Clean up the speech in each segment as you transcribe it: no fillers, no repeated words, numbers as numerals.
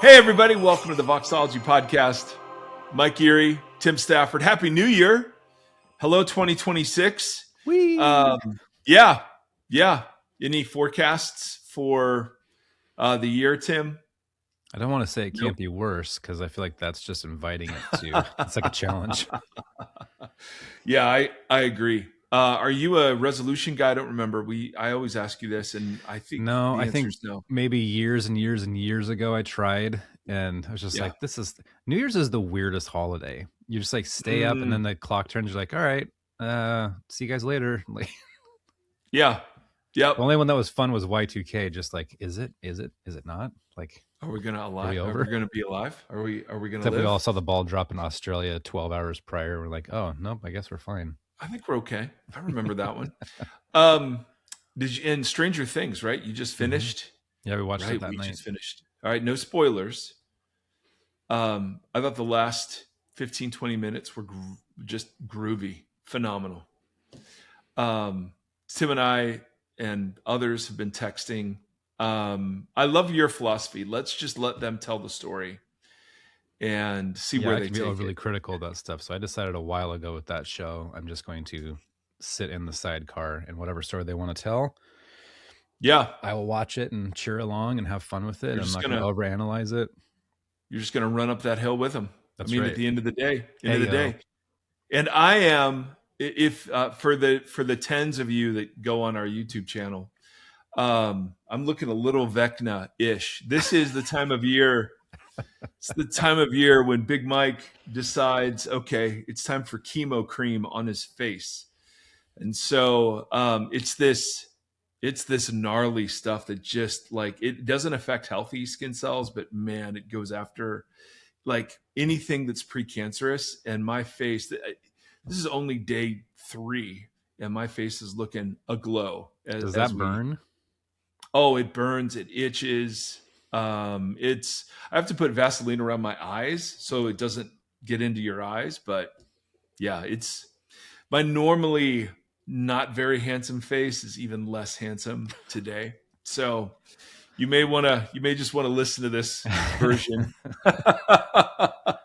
Hey, everybody. Welcome to the Voxology podcast. Mike Erie, Tim Stafford. Happy New Year. Hello, 2026. Yeah. Any forecasts for the year, Tim? I don't want to say it can't be worse because I feel like that's just inviting it to. It's like a challenge. Yeah, I agree. Are you a resolution guy? I don't remember. I always ask you this, and I think No, the I answer think is no. maybe years and years and years ago I tried, and I was just Yeah. like, New Year's is the weirdest holiday. You just like stay up, and then the clock turns. You're like, all right, see you guys later. Like, Yeah. Yep. the only one that was fun was Y2K. Just like, is it not? Like, Are we gonna alive? Are we over? Are we gonna be alive? Are we gonna except live? we all saw the ball drop in Australia 12 hours prior. We're like, oh nope, I guess we're fine. I think we're okay. I remember that one. Did you, and Stranger Things, right? You just finished. Yeah, we watched it that We night. just finished. All right, no spoilers. I thought the last 15, 20 minutes were just groovy, phenomenal. Tim and I and others have been texting. I love your philosophy. Let's just let them tell the story and see where they take it. I can be overly it. critical about stuff. So I decided a while ago with that show, I'm just going to sit in the sidecar and whatever story they want to tell. Yeah. I will watch it and cheer along and have fun with it. I'm not going to overanalyze it. You're just going to run up that hill with them. That's right. At the end of the day, and I am, if for the tens of you that go on our YouTube channel, I'm looking a little Vecna-ish. This is the time of year. It's the time of year when Big Mike decides, okay, it's time for chemo cream on his face. And so it's this gnarly stuff that just like, it doesn't affect healthy skin cells, but man, it goes after like anything that's precancerous. And my face, this is only day 3 and my face is looking aglow. Does that burn? Oh, it burns. It itches. I have to put Vaseline around my eyes so it doesn't get into your eyes. But yeah, it's my normally not very handsome face is even less handsome today. So you may just want to listen to this version.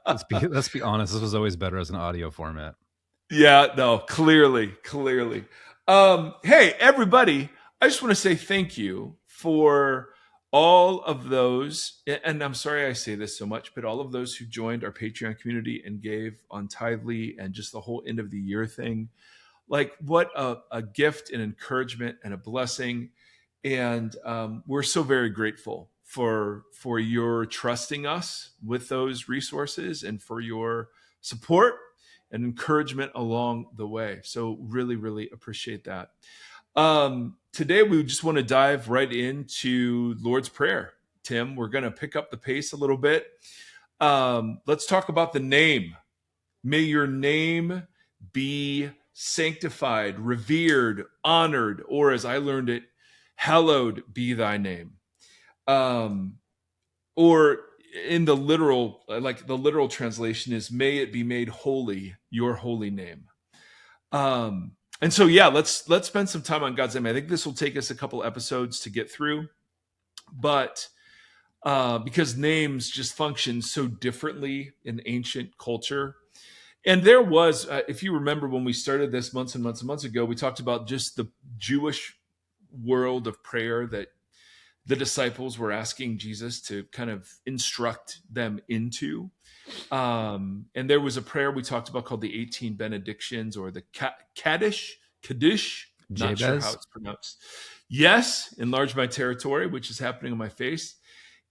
Let's be honest. This was always better as an audio format. Yeah, no, clearly. Hey, everybody. I just want to say thank you for all of those, and I'm sorry I say this so much, but all of those who joined our Patreon community and gave on Tithely and just the whole end of the year thing. Like what a gift and encouragement and a blessing. And we're so very grateful for your trusting us with those resources and for your support and encouragement along the way. So really, really appreciate that. Today, we just want to dive right into Lord's Prayer. Tim, we're going to pick up the pace a little bit. Let's talk about the name. May your name be sanctified, revered, honored, or as I learned it, hallowed be thy name. Or in the literal, like the literal translation is, may it be made holy, your holy name. And so, yeah, let's spend some time on God's name. I think this will take us a couple episodes to get through, but because names just function so differently in ancient culture. And there was, if you remember when we started this months and months and months ago, we talked about just the Jewish world of prayer that the disciples were asking Jesus to kind of instruct them into. And there was a prayer we talked about called the 18 benedictions, or the Kaddish, not sure how it's pronounced. Yes, enlarge my territory, which is happening on my face.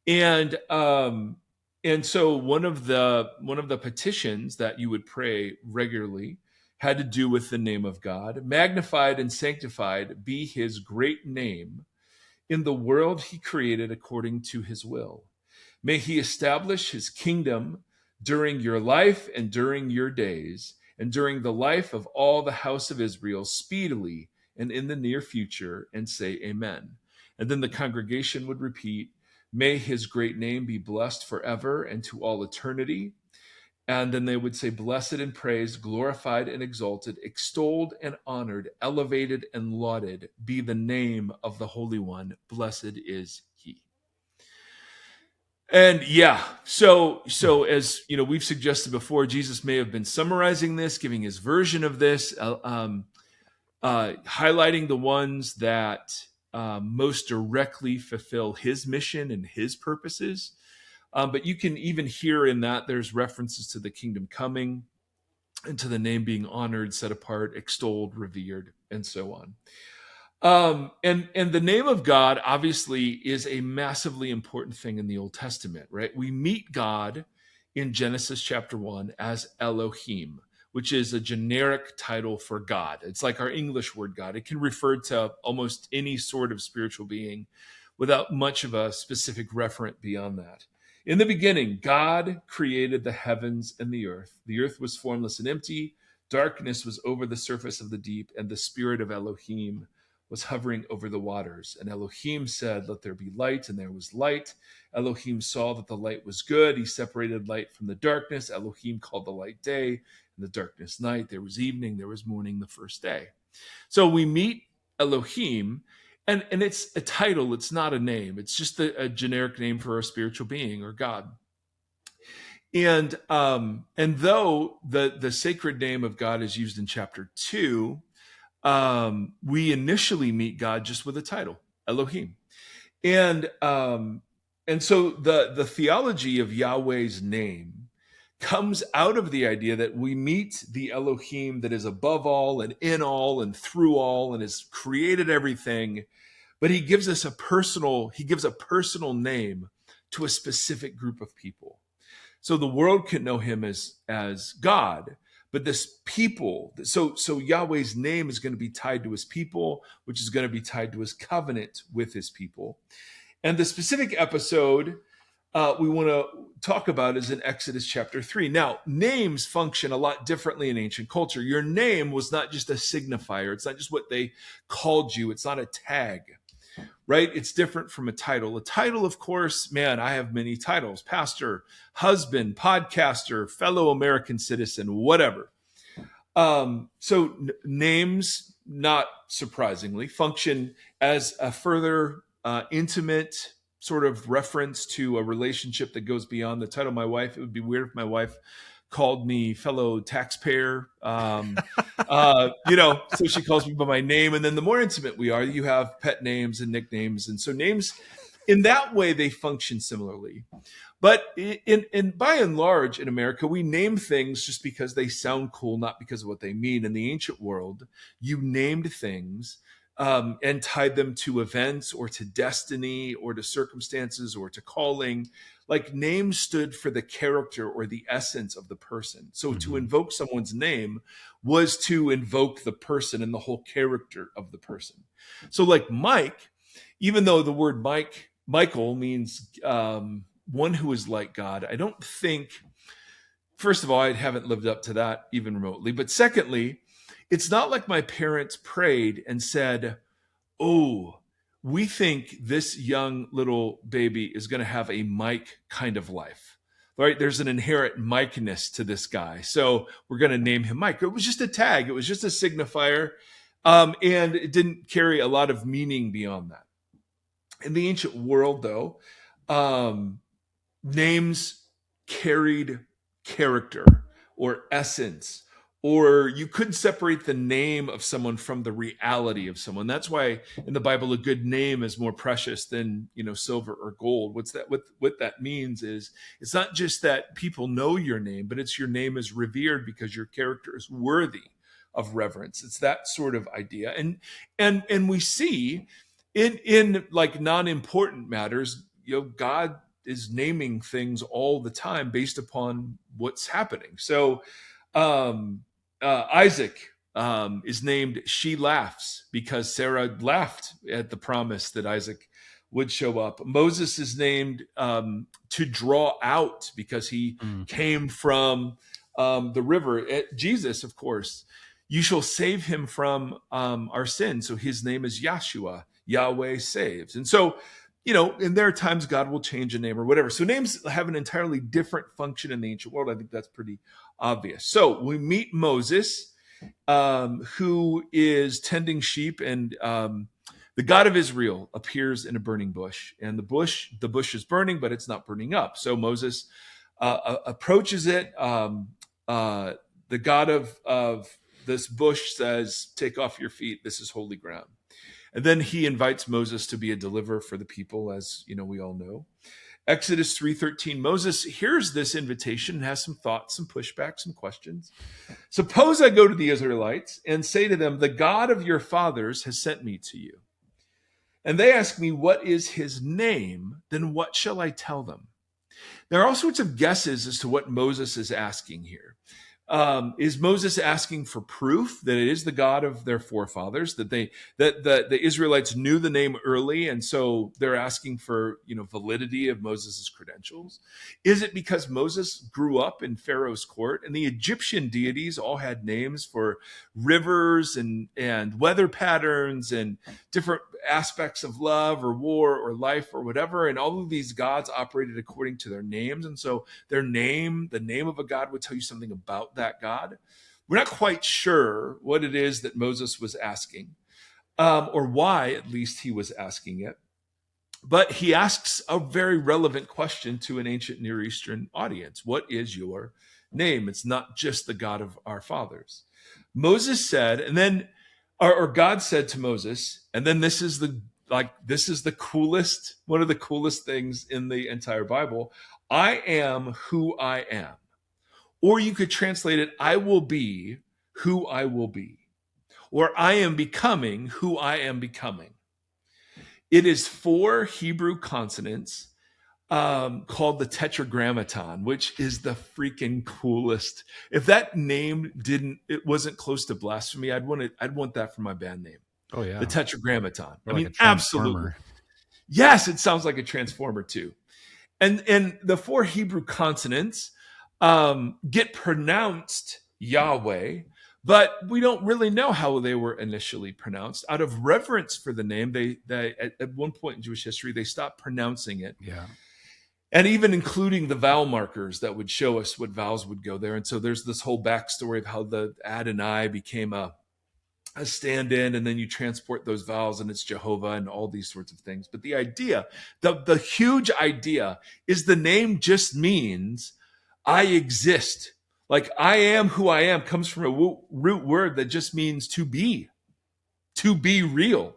And so one of the petitions that you would pray regularly had to do with the name of God. Magnified and sanctified be his great name in the world he created according to his will. May he establish his kingdom during your life and during your days, and during the life of all the house of Israel, speedily and in the near future, and say amen. And then the congregation would repeat, may his great name be blessed forever and to all eternity. And then they would say, blessed and praised, glorified and exalted, extolled and honored, elevated and lauded be the name of the Holy One. Blessed is he. And yeah, so as you know, we've suggested before, Jesus may have been summarizing this, giving his version of this, highlighting the ones that most directly fulfill his mission and his purposes. But you can even hear in that there's references to the kingdom coming and to the name being honored, set apart, extolled, revered, and so on. And the name of God obviously is a massively important thing in the Old Testament, right? We meet God in Genesis chapter 1 as Elohim, which is a generic title for God. It's like our English word God. It can refer to almost any sort of spiritual being without much of a specific referent beyond that. In the beginning, God created the heavens and the earth. The earth was formless and empty. Darkness was over the surface of the deep, and the spirit of Elohim was hovering over the waters. And Elohim said, "Let there be light," and there was light. Elohim saw that the light was good. He separated light from the darkness. Elohim called the light day, and the darkness night. There was evening, there was morning the first day. So we meet Elohim, and it's a title, it's not a name. It's just a generic name for a spiritual being or God. And though the sacred name of God is used in chapter 2, we initially meet God just with a title, Elohim. And so the theology of Yahweh's name comes out of the idea that we meet the Elohim that is above all and in all and through all and has created everything, but he gives a personal name to a specific group of people. So the world can know him as God, but this people, so Yahweh's name is going to be tied to his people, which is going to be tied to his covenant with his people. And the specific episode we want to talk about is in Exodus chapter 3. Now, names function a lot differently in ancient culture. Your name was not just a signifier. It's not just what they called you. It's not a tag, right? It's different from a title. A title, of course, man, I have many titles: pastor, husband, podcaster, fellow American citizen, whatever. Names, not surprisingly, function as a further intimate sort of reference to a relationship that goes beyond the title. My wife, it would be weird if my wife called me fellow taxpayer. So she calls me by my name. And then the more intimate we are, you have pet names and nicknames. And so names, in that way, they function similarly. But in by and large, in America, we name things just because they sound cool, not because of what they mean. In the ancient world, you named things and tied them to events or to destiny or to circumstances or to calling. Like, names stood for the character or the essence of the person. So to invoke someone's name was to invoke the person and the whole character of the person. So like Mike, even though the word Michael means one who is like God, I don't think, first of all, I haven't lived up to that even remotely. But secondly, it's not like my parents prayed and said, "Oh, we think this young little baby is going to have a Mike kind of life." Right? There's an inherent Mike-ness to this guy, so we're going to name him Mike. It was just a tag. It was just a signifier, and it didn't carry a lot of meaning beyond that. In the ancient world, though, names carried character or essence, or you couldn't separate the name of someone from the reality of someone. That's why in the Bible, a good name is more precious than, silver or gold. What that means is it's not just that people know your name, but it's your name is revered because your character is worthy of reverence. It's that sort of idea. And we see in like non-important matters, God is naming things all the time based upon what's happening. So Isaac is named She Laughs because Sarah laughed at the promise that Isaac would show up. Moses is named to draw out because he came from the river. Jesus, of course, you shall save him from our sins. So his name is Yahshua, Yahweh saves. And so, and there are times God will change a name or whatever. So names have an entirely different function in the ancient world. I think that's pretty obvious. So we meet Moses, who is tending sheep, and the The God of Israel appears in a burning bush, and the bush is burning, but it's not burning up. So Moses approaches it. The God of this bush says, "Take off your feet. This is holy ground." And then he invites Moses to be a deliverer for the people, as we all know. Exodus 3:13, Moses hears this invitation and has some thoughts, some pushback, some questions. "Suppose I go to the Israelites and say to them, 'The God of your fathers has sent me to you.' And they ask me, 'What is his name?' Then what shall I tell them?" There are all sorts of guesses as to what Moses is asking here. Is Moses asking for proof that it is the God of their forefathers, that the Israelites knew the name early, and so they're asking for validity of Moses' credentials? Is it because Moses grew up in Pharaoh's court, and the Egyptian deities all had names for rivers and weather patterns and different aspects of love or war or life or whatever, and all of these gods operated according to their names, and so the name of a god would tell you something about that God? We're not quite sure what it is that Moses was asking, or why at least he was asking it, but he asks a very relevant question to an ancient Near Eastern audience. What is your name? It's not just the God of our fathers. Moses said, and then or God said to Moses, and then this is the coolest, one of the coolest things in the entire Bible. "I am who I am." Or you could translate it, "I will be who I will be." Or "I am becoming who I am becoming." It is 4 Hebrew consonants called the Tetragrammaton, which is the freaking coolest. If that name it wasn't close to blasphemy, I'd want that for my band name. Oh yeah, the Tetragrammaton. Or like a Absolutely. Yes, it sounds like a transformer too. And the 4 Hebrew consonants get pronounced Yahweh, but we don't really know how they were initially pronounced. Out of reverence for the name, they at one point in Jewish history, they stopped pronouncing it. Yeah. And even including the vowel markers that would show us what vowels would go there. And so there's this whole backstory of how the Adonai became a stand-in, and then you transport those vowels and it's Jehovah and all these sorts of things. But the idea, the huge idea, is the name just means I exist. Like "I am who I am" comes from a root word that just means to be real.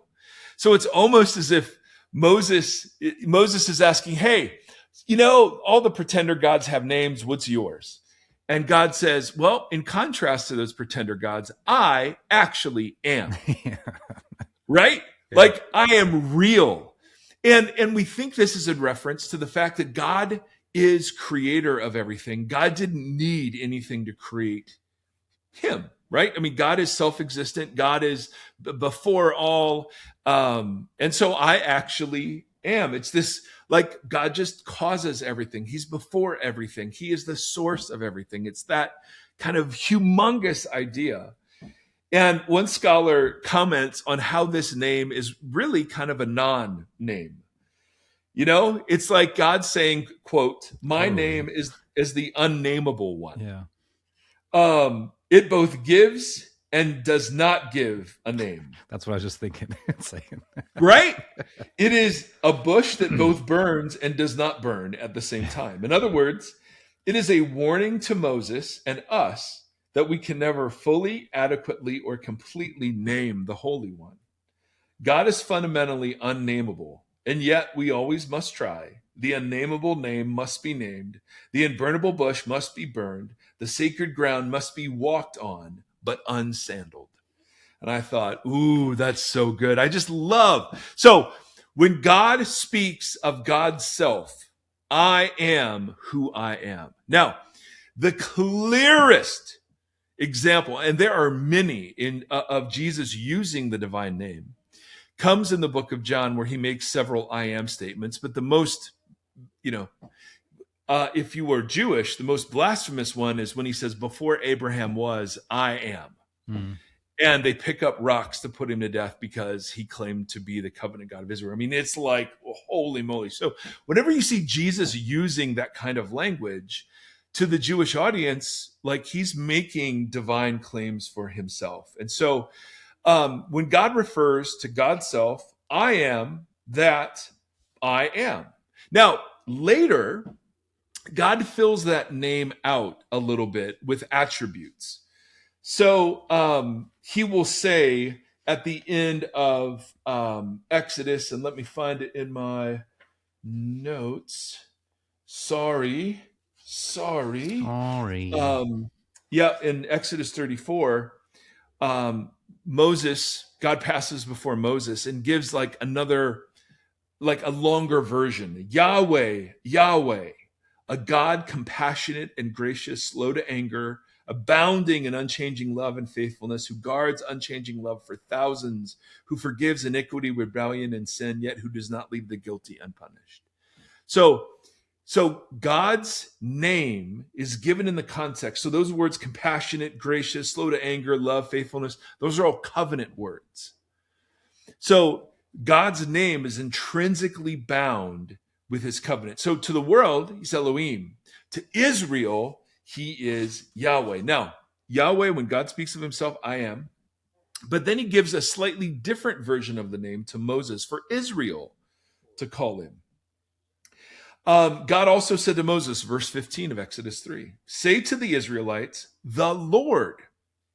So it's almost as if Moses is asking, "Hey, all the pretender gods have names. What's yours?" And God says, "Well, in contrast to those pretender gods, I actually am." Yeah. Right? Yeah. Like I am real. And we think this is in reference to the fact that God is creator of everything. God didn't need anything to create him, right? I mean, God is self-existent. God is before all. And so I actually am. It's this, like, God just causes everything. He's before everything. He is the source of everything. It's that kind of humongous idea. And one scholar comments on how this name is really kind of a non-name. It's like God saying, quote, "My name is the unnameable one." Yeah. It both gives and does not give a name. That's what I was just thinking. Right? It is a bush that both burns and does not burn at the same time. In other words, it is a warning to Moses and us that we can never fully, adequately, or completely name the Holy One. God is fundamentally unnameable, and yet we always must try. The unnameable name must be named. The unburnable bush must be burned. The sacred ground must be walked on, but unsandaled. And I thought, ooh, that's so good. I just love. So when God speaks of God's self, I am who I am. Now, the clearest example, and there are many of Jesus using the divine name, comes in the book of John, where he makes several I am statements. But the most, if you were Jewish, the most blasphemous one is when he says, "Before Abraham was, I am." Mm. And they pick up rocks to put him to death because he claimed to be the covenant God of Israel. I mean, it's like, well, holy moly. So whenever you see Jesus using that kind of language to the Jewish audience, like, he's making divine claims for himself. And so when God refers to God's self, I am that I am. Now, later, God fills that name out a little bit with attributes. So he will say at the end of Exodus, and let me find it in my notes. Sorry. Yeah, in Exodus 34, Moses, God passes before Moses and gives like another, like a longer version. Yahweh, Yahweh, a God compassionate and gracious, slow to anger, abounding in unchanging love and faithfulness, who guards unchanging love for thousands, who forgives iniquity, rebellion, and sin, yet who does not leave the guilty unpunished. So God's name is given in the context. So those words, compassionate, gracious, slow to anger, love, faithfulness, those are all covenant words. So God's name is intrinsically bound with his covenant. So to the world, he's Elohim. To Israel, he is Yahweh. Now, Yahweh, when God speaks of himself, I am. But then he gives a slightly different version of the name to Moses for Israel to call him. God also said to Moses, verse 15 of Exodus 3, say to the Israelites, the Lord,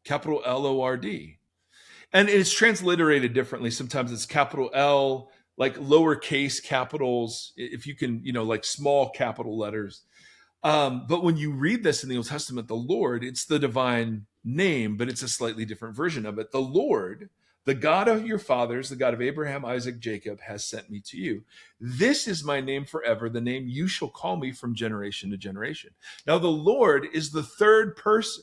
capital Lord. And it's transliterated differently. Sometimes it's capital L, like lowercase capitals, if you can, like small capital letters. But when you read this in the Old Testament, the Lord, it's the divine name, but it's a slightly different version of it. The Lord, the God of your fathers, the God of Abraham, Isaac, Jacob, has sent me to you. This is my name forever, the name you shall call me from generation to generation. Now, the Lord is the third person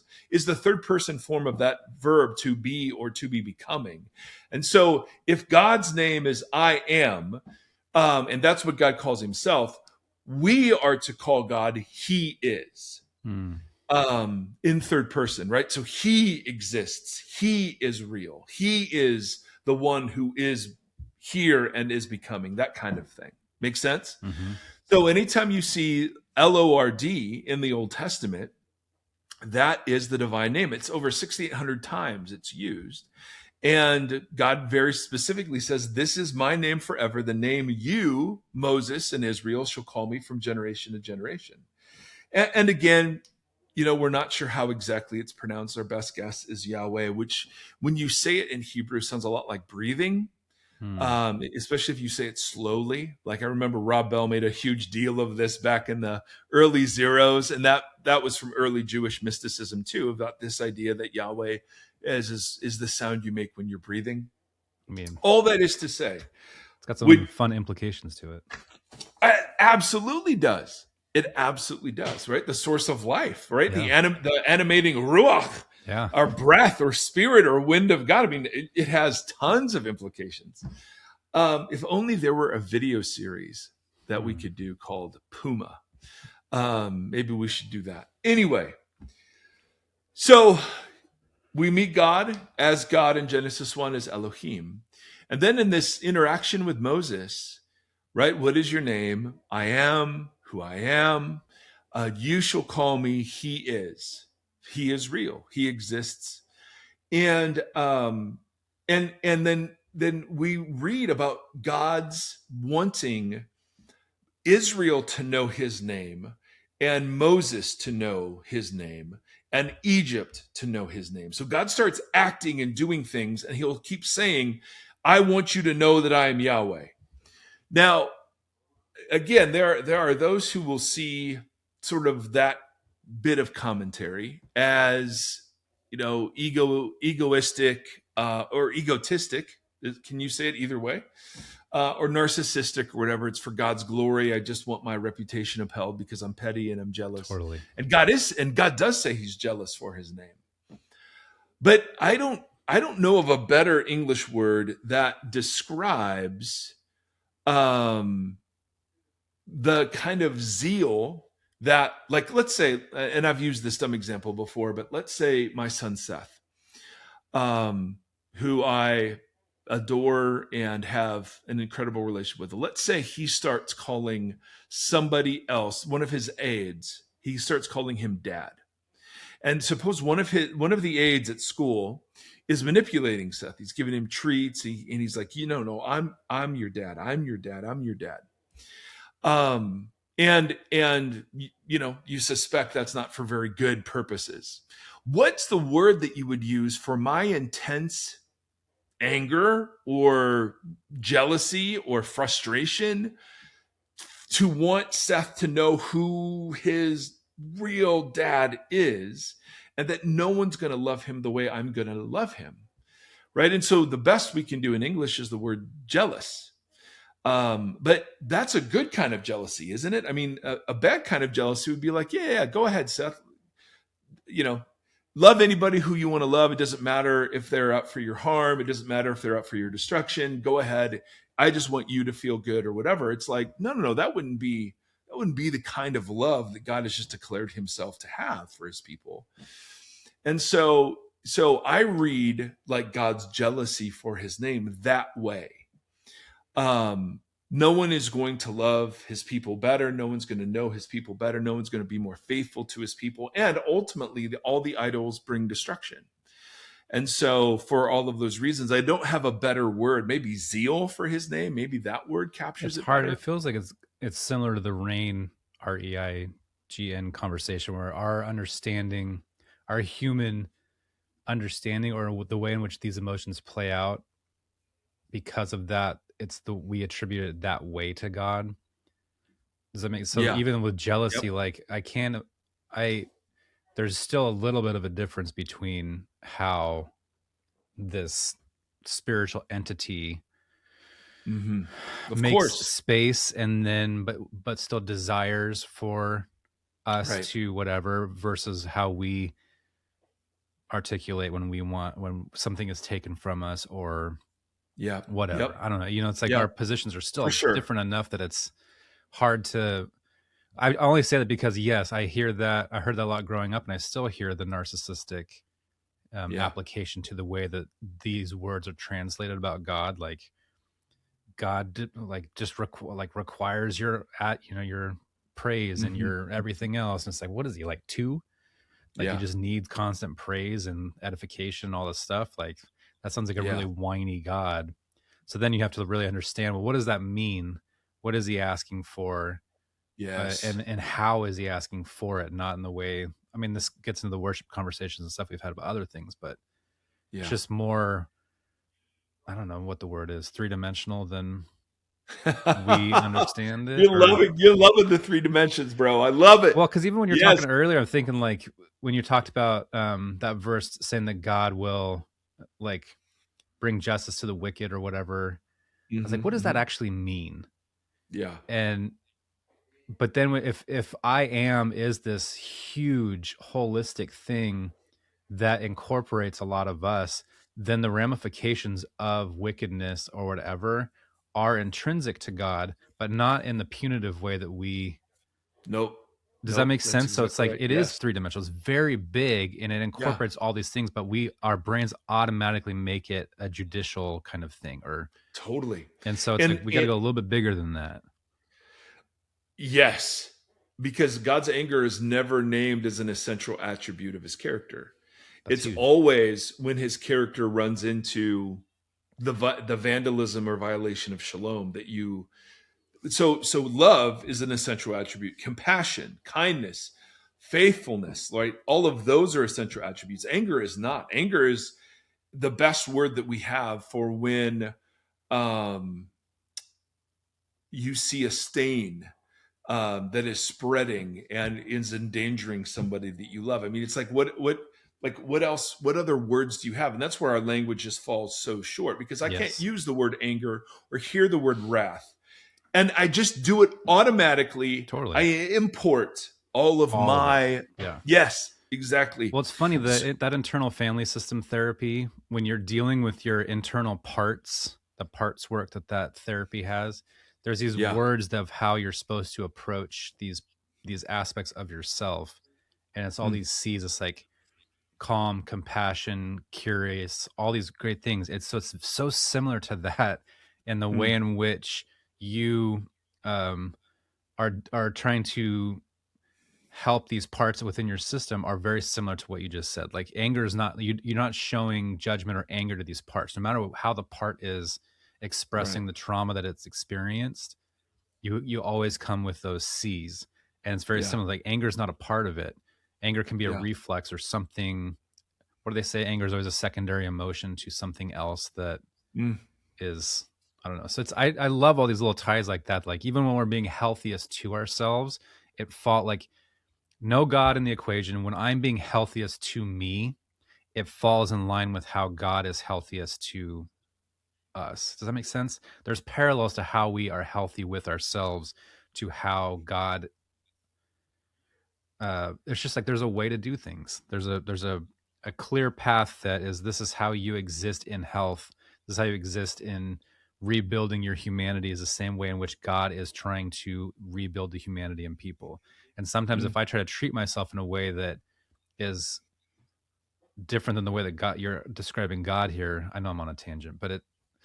form of that verb to be or to be becoming. And so if God's name is I am, and that's what God calls himself, we are to call God he is. In third person, right? So he exists. He is real. He is the one who is here and is becoming, that kind of thing. Make sense? Mm-hmm. So anytime you see Lord in the Old Testament, that is the divine name. It's over 6,800 times it's used. And God very specifically says, this is my name forever, the name you, Moses and Israel, shall call me from generation to generation. And again, we're not sure how exactly it's pronounced. Our best guess is Yahweh, which when you say it in Hebrew sounds a lot like breathing, especially if you say it slowly. Like I remember Rob Bell made a huge deal of this back in the early zeros. And that was from early Jewish mysticism too, about this idea that Yahweh is the sound you make when you're breathing. I mean, all that is to say, it's got some fun implications to it. It absolutely does. It absolutely does, right? The source of life, right? Yeah. The animating ruach, our breath or spirit or wind of God. I mean, it has tons of implications. If only there were a video series that we could do called Puma. Maybe we should do that. Anyway, so we meet God as God in Genesis 1 as Elohim. And then in this interaction with Moses, right? What is your name? I am who I am. You shall call me he is. He is real. He exists. And then we read about God's wanting Israel to know his name and Moses to know his name and Egypt to know his name. So God starts acting and doing things, and he'll keep saying, I want you to know that I am Yahweh. Now, again, there are those who will see sort of that bit of commentary as, egoistic or egotistic. Can you say it either way? Or narcissistic or whatever. It's for God's glory. I just want my reputation upheld because I'm petty and I'm jealous. Totally. And God does say he's jealous for his name. But I don't know of a better English word that describes the kind of zeal that, like, let's say, and I've used this dumb example before, but let's say my son Seth, who I adore and have an incredible relationship with. Let's say he starts calling somebody else, one of his aides, he starts calling him dad. And suppose one of the aides at school is manipulating Seth. He's giving him treats, and he's like, no, I'm your dad. I'm your dad. I'm your dad. And you suspect that's not for very good purposes. What's the word that you would use for my intense anger or jealousy or frustration to want Seth to know who his real dad is, and that no one's going to love him the way I'm going to love him? Right. And so the best we can do in English is the word jealous. But that's a good kind of jealousy, isn't it? I mean, a bad kind of jealousy would be like, yeah, go ahead, Seth. Love anybody who you want to love. It doesn't matter if they're out for your harm. It doesn't matter if they're out for your destruction. Go ahead. I just want you to feel good or whatever. It's like, no, that wouldn't be the kind of love that God has just declared himself to have for his people. And so I read like God's jealousy for his name that way. No one is going to love his people better. No one's going to know his people better. No one's going to be more faithful to his people. And ultimately, all the idols bring destruction. And so for all of those reasons, I don't have a better word. Maybe zeal for his name. Maybe that word captures It's it hard. better. It feels like it's similar to the REIGN, REIGN conversation, where our understanding, our human understanding, or the way in which these emotions play out, because of that, we attribute it that way to God. Does that make sense? So Yeah. even with jealousy, Yep. like there's still a little bit of a difference between how this spiritual entity Of makes course. space, and then but still desires for us Right. to whatever, versus how we articulate when something is taken from us or Yeah. whatever. Yep. I don't know. It's like Yeah. our positions are For still sure. different enough that it's hard to. I only say that because yes, I heard that a lot growing up, and I still hear the narcissistic Yeah. application to the way that these words are translated about God. Like God, like just requires your your praise and Mhm. your everything else. And it's like, what is he, like two? Like you Yeah. just need constant praise and edification, all this stuff. Like that sounds like a Yeah. really whiny God. So then you have to really understand, well, what does that mean? What is he asking for? Yes. And how is he asking for it? Not in the way, I mean, this gets into the worship conversations and stuff we've had about other things, but it's Yeah. just more, I don't know what the word is, three-dimensional than we understand it. Or You're loving the three dimensions, bro. I love it. well, because even when you're Yes. talking earlier, I'm thinking like when you talked about that verse saying that God will like bring justice to the wicked or whatever. I was like, what does that actually mean? Yeah. And but then if I am is this huge holistic thing that incorporates a lot of us, then the ramifications of wickedness or whatever are intrinsic to God, but not in the punitive way that we. Nope. Does that make That's sense? So it's exactly like right. it is Yes. three-dimensional. It's very big, and it Yeah. incorporates all these things, but our brains automatically make it a judicial kind of thing, Totally. and so it's like And we got to go a little bit bigger than that. yes, because God's anger is never named as an essential attribute of his character. That's It's huge. always when his character runs into the vandalism or violation of shalom that you. So love is an essential attribute. Compassion, kindness, faithfulness, right? All of those are essential attributes. Anger is not. Anger is the best word that we have for when um, you see a stain that is spreading and is endangering somebody that you love. I mean, it's like what else? What other words do you have? And that's where our language just falls so short, because I can't Yes, use the word anger or hear the word wrath, and I just do it automatically. I totally. import all of All of it. my Yeah. yes, exactly. Well, it's funny So, that that internal family system therapy, when you're dealing with your internal parts, the parts work that therapy has, there's these yeah. words of how you're supposed to approach these aspects of yourself, and it's all Mm, these C's. It's like calm, compassion, curious, all these great things. It's so similar to that in the way mm, in which you um, are trying to help these parts within your system are very similar to what you just said. Like anger is not, you're not showing judgment or anger to these parts, no matter how the part is Right. expressing the trauma that it's experienced. You always come with those C's, and it's very Yeah. similar. Like anger is not a part of it. Anger can be a Yeah. reflex or something. What do they say? Anger is always a secondary emotion to something else that Mm. is, I don't know. So I love all these little ties like that. Like even when we're being healthiest to ourselves, it fought like no God in the equation. When I'm being healthiest to me, it falls in line with how God is healthiest to us. Does that make sense? There's parallels to how we are healthy with ourselves to how God. It's just like there's a way to do things. There's a clear path that is, this is how you exist in health. This is how you exist in rebuilding your humanity, is the same way in which God is trying to rebuild the humanity in people. And sometimes Mm. if I try to treat myself in a way that is different than the way that God, you're describing God here, I know I'm on a tangent, but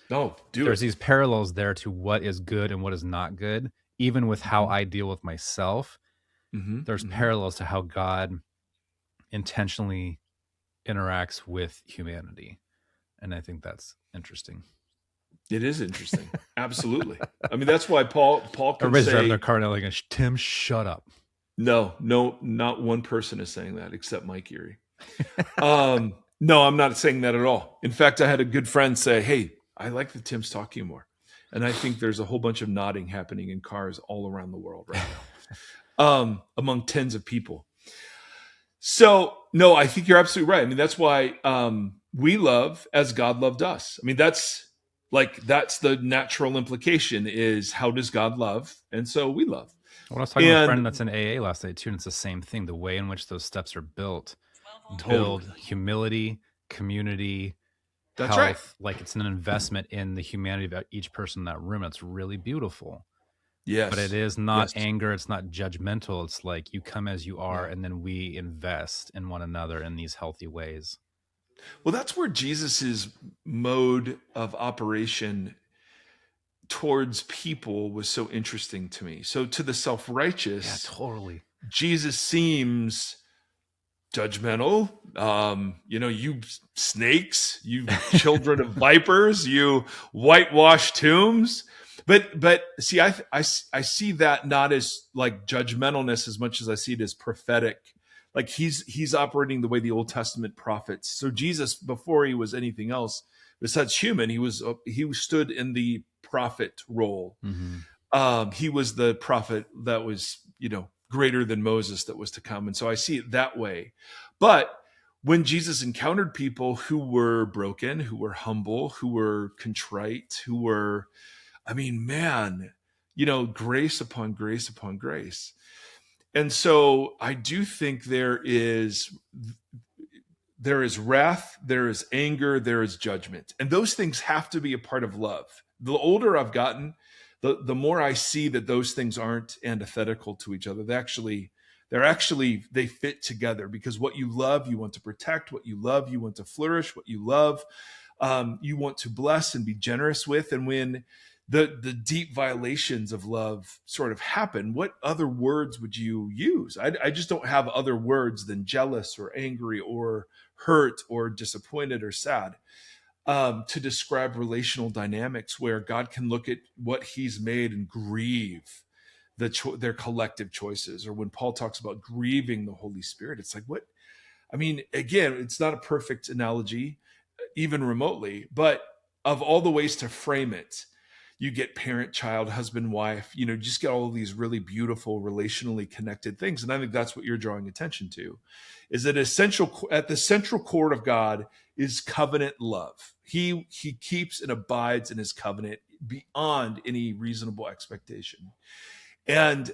No, do there's it. these parallels there to what is good and what is not good, even with how Mm-hmm. I deal with myself. Mm-hmm. There's Mm-hmm. parallels to how God intentionally interacts with humanity. And I think that's interesting. It is interesting. Absolutely. I mean, that's why Paul can Everybody's driving their say, car now like, Tim, shut up. no, no, not one person is saying that except Mike Erie. No, I'm not saying that at all. In fact, I had a good friend say, hey, I like that Tim's talking more. And I think there's a whole bunch of nodding happening in cars all around the world right now, among tens of people. So, no, I think you're absolutely right. I mean, that's why we love as God loved us. I mean, that's the natural implication is how does God love? And so we love. When I was talking to a friend And that's in AA last night too, and it's the same thing. The way in which those steps are built totally. build humility, community, That's right. health. Like it's an investment in the humanity of each person in that room. It's really beautiful. But it Yes. is not Yes. anger. It's not judgmental. It's like you come as you are, Yeah. and then we invest in one another in these healthy ways. Well, that's where Jesus's mode of operation towards people was so interesting to me. So to the Yeah, self-righteous, totally. Jesus seems judgmental. You snakes, you children of vipers, you whitewashed tombs. But see, I see that not as like judgmentalness as much as I see it as prophetic. Like he's operating the way the Old Testament prophets. So Jesus, before he was anything else besides human, he stood in the prophet role. Mm-hmm. He was the prophet that was, greater than Moses that was to come. And so I see it that way. But when Jesus encountered people who were broken, who were humble, who were contrite, who were, I mean, man, grace upon grace upon grace. And so I do think there is wrath, there is anger, there is judgment. And those things have to be a part of love. The older I've gotten, the more I see that those things aren't antithetical to each other. They fit together, because what you love, you want to protect. What you love, you want to flourish. What you love, you want to bless and be generous with. And when the deep violations of love sort of happen, what other words would you use? I just don't have other words than jealous or angry or hurt or disappointed or sad to describe relational dynamics where God can look at what he's made and grieve their collective choices. Or when Paul talks about grieving the Holy Spirit, it's like, what? I mean, again, it's not a perfect analogy, even remotely, but of all the ways to frame it, you get parent, child, husband, wife, just get all of these really beautiful relationally connected things. And I think that's what you're drawing attention to, is that at the central core of God is covenant love. He keeps and abides in his covenant beyond any reasonable expectation. And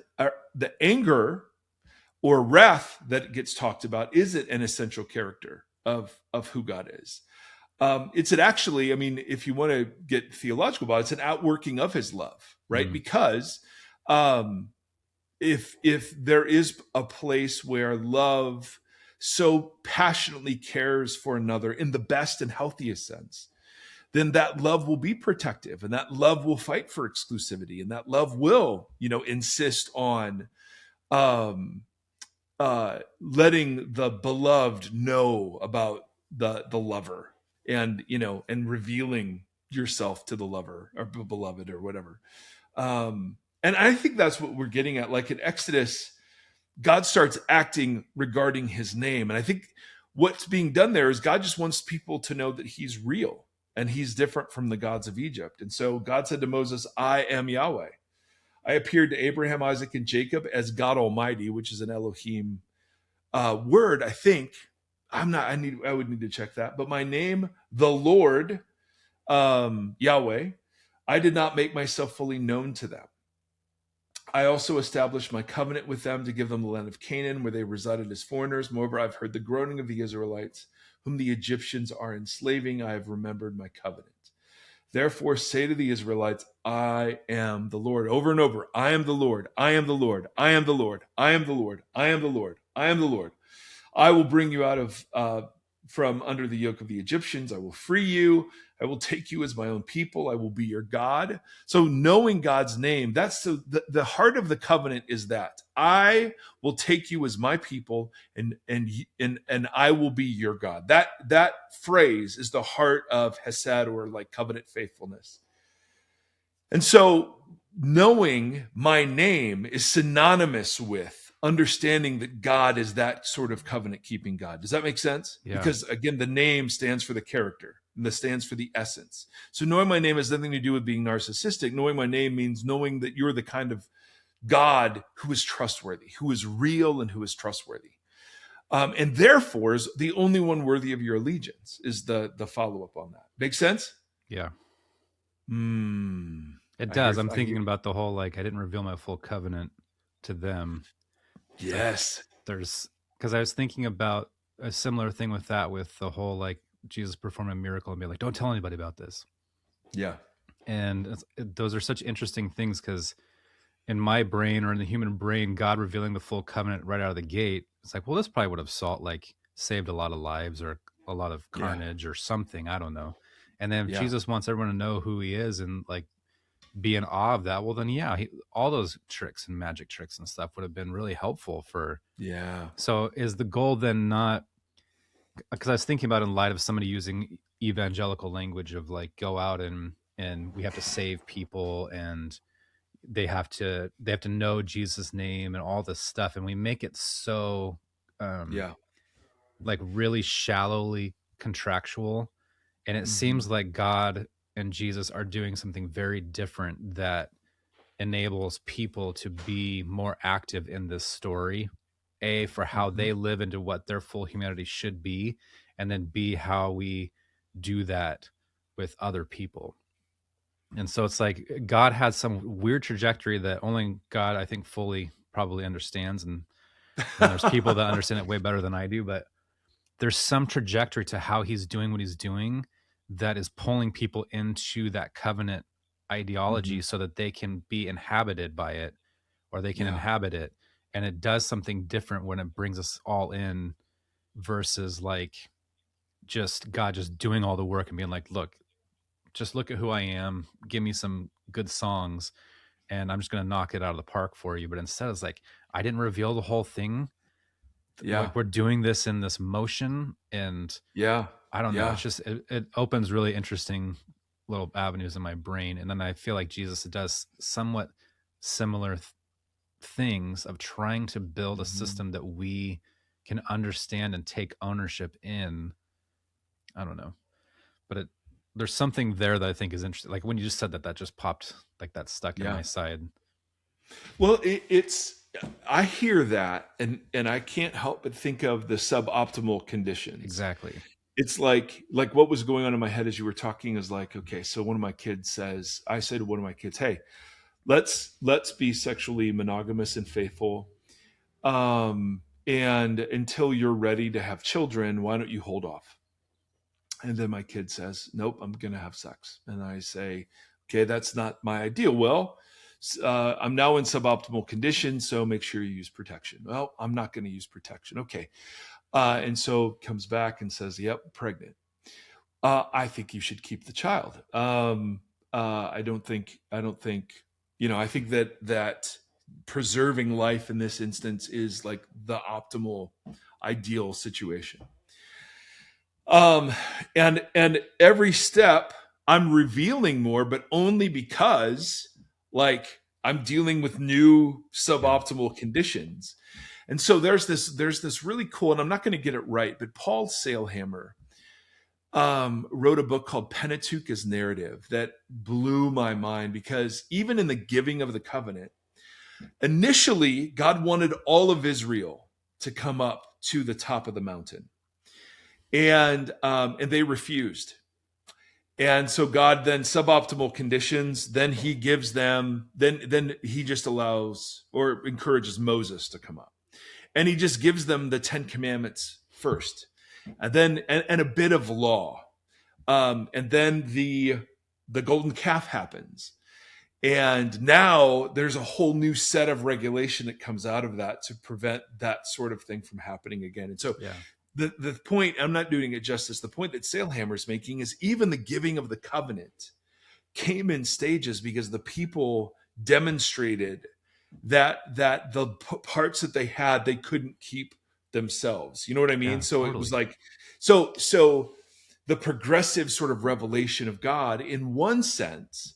the anger or wrath that gets talked about isn't an essential character of who God is. Actually, I mean, if you want to get theological about it, it's an outworking of his love, right? Mm. Because if there is a place where love so passionately cares for another in the best and healthiest sense, then that love will be protective, and that love will fight for exclusivity, and that love will, insist on letting the beloved know about the lover, and and revealing yourself to the lover or beloved or whatever. And I think that's what we're getting at. Like in Exodus, God starts acting regarding his name. And I think what's being done there is God just wants people to know that he's real and he's different from the gods of Egypt. And so God said to Moses, I am Yahweh. I appeared to Abraham, Isaac, and Jacob as God Almighty, which is an Elohim word, I think. I would need to check that. But my name, the Lord, Yahweh, I did not make myself fully known to them. I also established my covenant with them to give them the land of Canaan, where they resided as foreigners. Moreover, I've heard the groaning of the Israelites, whom the Egyptians are enslaving. I have remembered my covenant. Therefore, say to the Israelites, I am the Lord. Over and over, I am the Lord. I am the Lord. I am the Lord. I am the Lord. I am the Lord. I am the Lord. I will bring you out of from under the yoke of the Egyptians. I will free you. I will take you as my own people. I will be your God. So knowing God's name, that's the heart of the covenant is that I will take you as my people, and I will be your God. That phrase is the heart of Hesed, or like covenant faithfulness. And so knowing my name is synonymous with understanding that God is that sort of covenant keeping God. Does that make sense? Yeah. Because again, the name stands for the character, and the stands for the essence. So knowing my name has nothing to do with being narcissistic. Knowing my name means knowing that you're the kind of God who is trustworthy, who is real, and who is trustworthy. And therefore is the only one worthy of your allegiance, is the follow-up on that. Make sense? Yeah. It I does. hear- I'm I thinking hear- about the whole, like, I didn't reveal my full covenant to them. Yes. Because I was thinking about a similar thing with that, with the whole, like, Jesus performing a miracle and be like, don't tell anybody about this. Yeah. And those are such interesting things, because in my brain, or in the human brain, God revealing the full covenant right out of the gate, it's like, well, this probably would have saved a lot of lives, or a lot of carnage, or something. I don't know. And then if Jesus wants everyone to know who he is and like be in awe of that, well, then all those tricks and magic tricks and stuff would have been really helpful for. Yeah. So is the goal then not, because I was thinking about in light of somebody using evangelical language of like, go out and we have to save people, and they have to know Jesus' name and all this stuff, and we make it so like really shallowly contractual, and it seems like God and Jesus are doing something very different that enables people to be more active in this story, A, for how they live into what their full humanity should be, and then B, how we do that with other people. And so it's like God had some weird trajectory that only God, I think, fully probably understands. And there's people that understand it way better than I do, but there's some trajectory to how he's doing what he's doing that is pulling people into that covenant ideology so that they can be inhabited by it, or they can inhabit it. And it does something different when it brings us all in, versus like just God just doing all the work and being like, look, just look at who I am, give me some good songs, and I'm just going to knock it out of the park for you. But instead it's like, I didn't reveal the whole thing. Like, we're doing this in this motion, and I don't know. It's just, it opens really interesting little avenues in my brain. And then I feel like Jesus does somewhat similar things of trying to build a system that we can understand and take ownership in. I don't know, but there's something there that I think is interesting. Like when you just said that, that just popped, like that stuck in my side. Well, I hear that, and I can't help but think of the suboptimal conditions. Exactly. It's like what was going on in my head as you were talking is like, okay, so one of my kids says, I say to one of my kids, hey, let's be sexually monogamous and faithful. And until you're ready to have children, why don't you hold off? And then my kid says, nope, I'm going to have sex. And I say, okay, that's not my ideal. Well, I'm now in suboptimal conditions, so make sure you use protection. Well, I'm not going to use protection. Okay. And so comes back and says, yep, pregnant. I think you should keep the child. I don't think, I think that preserving life in this instance is like the optimal ideal situation. Um, and every step I'm revealing more, but only because like I'm dealing with new suboptimal conditions. And so there's this really cool, and I'm not going to get it right, but Paul Sailhammer wrote a book called Pentateuch as Narrative that blew my mind, because even in the giving of the covenant, initially God wanted all of Israel to come up to the top of the mountain, and they refused. And so God then suboptimal conditions, then he gives them, then he just allows or encourages Moses to come up. And he just gives them the 10 commandments first. And then and a bit of law. And then the golden calf happens. And now there's a whole new set of regulation that comes out of that to prevent that sort of thing from happening again. And so the point, I'm not doing it justice, the point that Sailhammer's making is even the giving of the covenant came in stages because the people demonstrated that the parts that they had, they couldn't keep themselves. You know what I mean? Yeah, so totally. It was like, so the progressive sort of revelation of God in one sense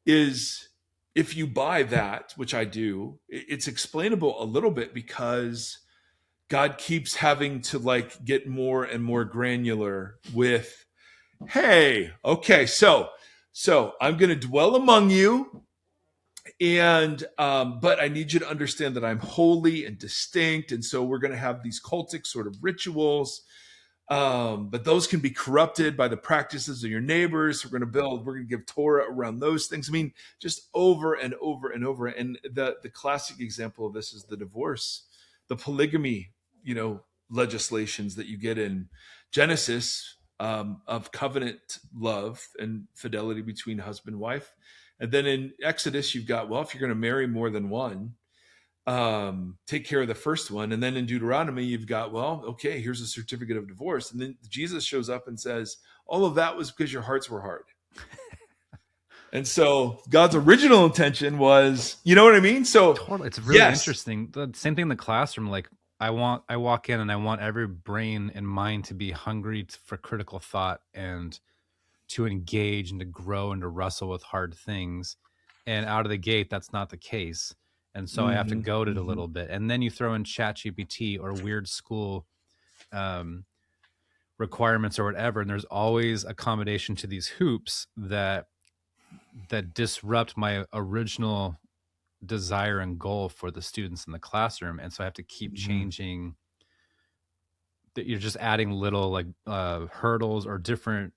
is, if you buy that, which I do, it's explainable a little bit because God keeps having to like get more and more granular with, hey, okay, so I'm going to dwell among you, and but I need you to understand that I'm holy and distinct, and so we're going to have these cultic sort of rituals, but those can be corrupted by the practices of your neighbors. We're going to give Torah around those things. I mean, just over and over and over. And the classic example of this is the divorce, the polygamy, legislations that you get in Genesis, of covenant love and fidelity between husband and wife. And then in Exodus, you've got, well, if you're going to marry more than one, take care of the first one. And then in Deuteronomy, you've got, well, okay, here's a certificate of divorce. And then Jesus shows up and says, all of that was because your hearts were hard. And so God's original intention was, you know what I mean? So totally, it's really interesting. The same thing in the classroom. Like I walk in and I want every brain and mind to be hungry for critical thought and to engage and to grow and to wrestle with hard things. And out of the gate, that's not the case. And so I have to goad it a little bit. And then you throw in ChatGPT or weird school requirements or whatever. And there's always accommodation to these hoops that disrupt my original desire and goal for the students in the classroom. And so I have to keep changing. That you're just adding little like hurdles or different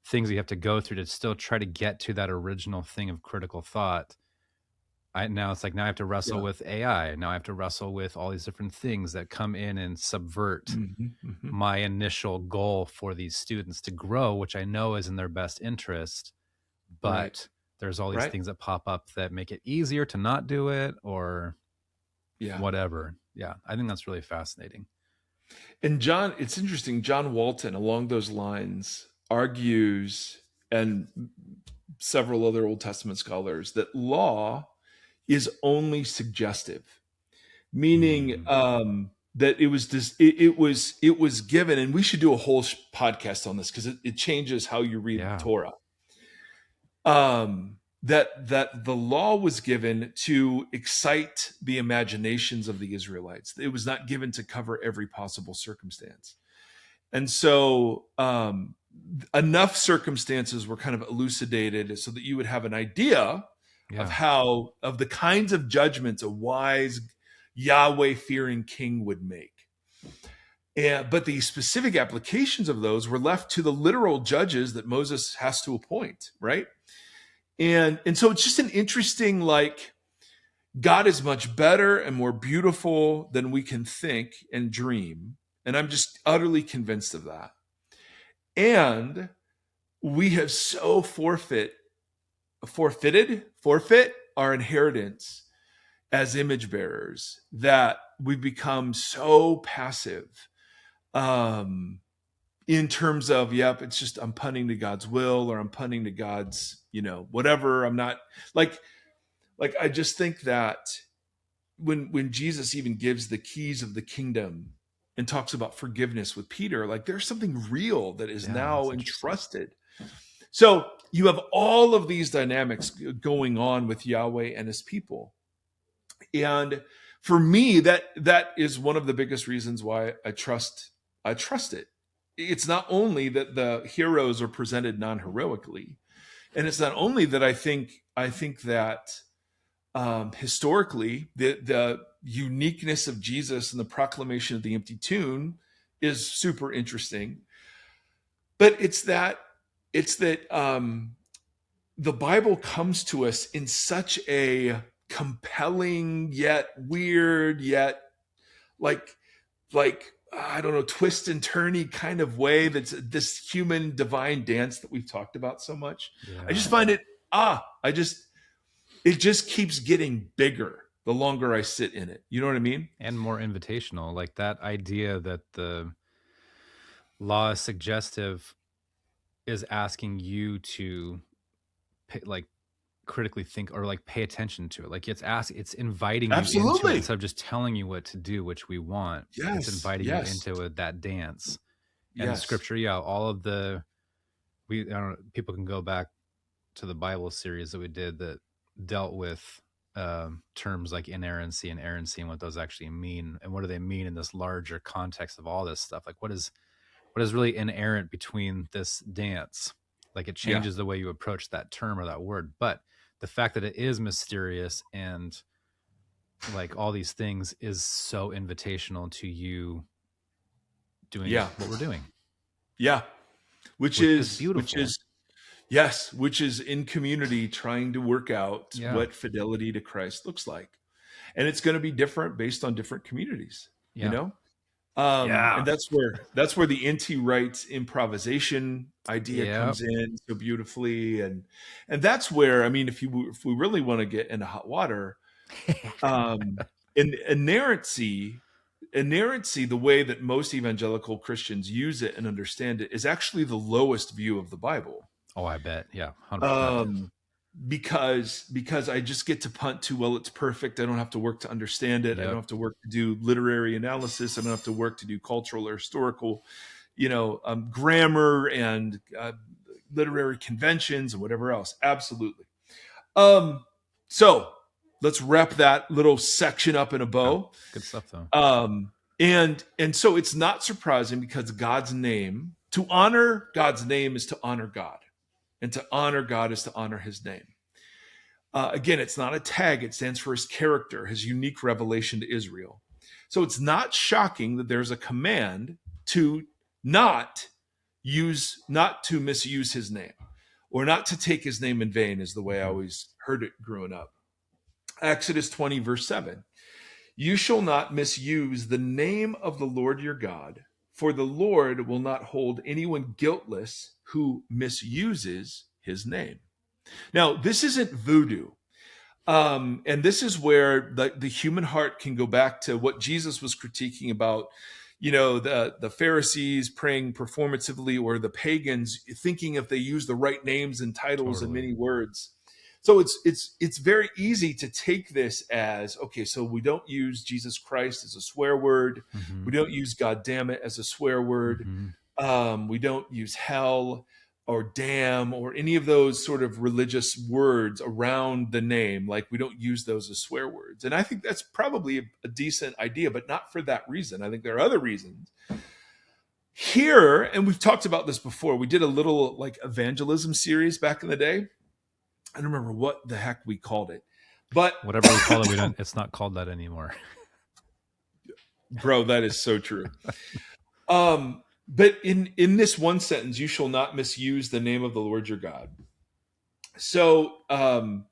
things you have to go through to still try to get to that original thing of critical thought. Now I have to wrestle with AI. Now I have to wrestle with all these different things that come in and subvert my initial goal for these students to grow, which I know is in their best interest. But there's all these things that pop up that make it easier to not do it or whatever. Yeah, I think that's really fascinating. And John, it's interesting, John Walton, along those lines, argues, and several other Old Testament scholars, that law is only suggestive, meaning that it was given, and we should do a whole podcast on this because it changes how you read the Torah. That the law was given to excite the imaginations of the Israelites. It was not given to cover every possible circumstance. And so enough circumstances were kind of elucidated so that you would have an idea of the kinds of judgments a wise Yahweh-fearing king would make. But the specific applications of those were left to the literal judges that Moses has to appoint, right? And so it's just an interesting, like, God is much better and more beautiful than we can think and dream. And I'm just utterly convinced of that. And we have so forfeit our inheritance as image bearers that we've become so passive in terms of, it's just, I'm punting to God's will, or I'm punting to God's, whatever. I'm not like, I just think that when Jesus even gives the keys of the kingdom and talks about forgiveness with Peter, like there's something real that is now entrusted. So you have all of these dynamics going on with Yahweh and his people. And for me, that is one of the biggest reasons why I trust it. It's not only that the heroes are presented non-heroically, and it's not only that I think that historically the uniqueness of Jesus and the proclamation of the empty tomb is super interesting, but it's that the Bible comes to us in such a compelling yet weird yet like I don't know, twist and turny kind of way. That's this human divine dance that we've talked about so much. Yeah. I just find it it just keeps getting bigger the longer I sit in it. You know what I mean? And more invitational, like that idea that the law is suggestive is asking you to like critically think or like pay attention to it. Like it's inviting you into it instead of just telling you what to do, which we want. It's inviting you into that dance. And the scripture, all of the I don't know, people can go back to the Bible series that we did that dealt with terms like inerrancy and errancy and what those actually mean, and what do they mean in this larger context of all this stuff. Like what is really inerrant between this dance? Like it changes the way you approach that term or that word, but the fact that it is mysterious and like all these things is so invitational to you doing what we're doing. Yeah. Which is beautiful. Which is in community trying to work out what fidelity to Christ looks like. And it's going to be different based on different communities, you know? And that's where the N.T. Wright improvisation idea comes in so beautifully, and that's where, I mean, if we really want to get into hot water, inerrancy, the way that most evangelical Christians use it and understand it, is actually the lowest view of the Bible. Oh, I bet, 100%. Because I just get to punt to, well, it's perfect. I don't have to work to understand it. I don't have to work to do literary analysis. I don't have to work to do cultural or historical, grammar and literary conventions and whatever else. Absolutely. So let's wrap that little section up in a bow. Good stuff, though. And so it's not surprising, because to honor God's name is to honor God. And to honor God is to honor his name. Again, it's not a tag. It stands for his character, his unique revelation to Israel. So it's not shocking that there's a command to not to misuse his name, or not to take his name in vain, is the way I always heard it growing up. Exodus 20, verse 7. You shall not misuse the name of the Lord your God, for the Lord will not hold anyone guiltless who misuses his name. Now, this isn't voodoo. And this is where the human heart can go back to what Jesus was critiquing about, the Pharisees praying performatively, or the pagans thinking if they use the right names and titles and many words. So it's very easy to take this as, okay, so we don't use Jesus Christ as a swear word. Mm-hmm. We don't use God damn it as a swear word. Mm-hmm. We don't use hell or damn or any of those sort of religious words around the name. Like, we don't use those as swear words. And I think that's probably a decent idea, but not for that reason. I think there are other reasons. Here, and we've talked about this before, we did a little like evangelism series back in the day. I don't remember what the heck we called it, but whatever we call it, it's not called that anymore. Bro, that is so true. But in this one sentence, you shall not misuse the name of the Lord your God. So the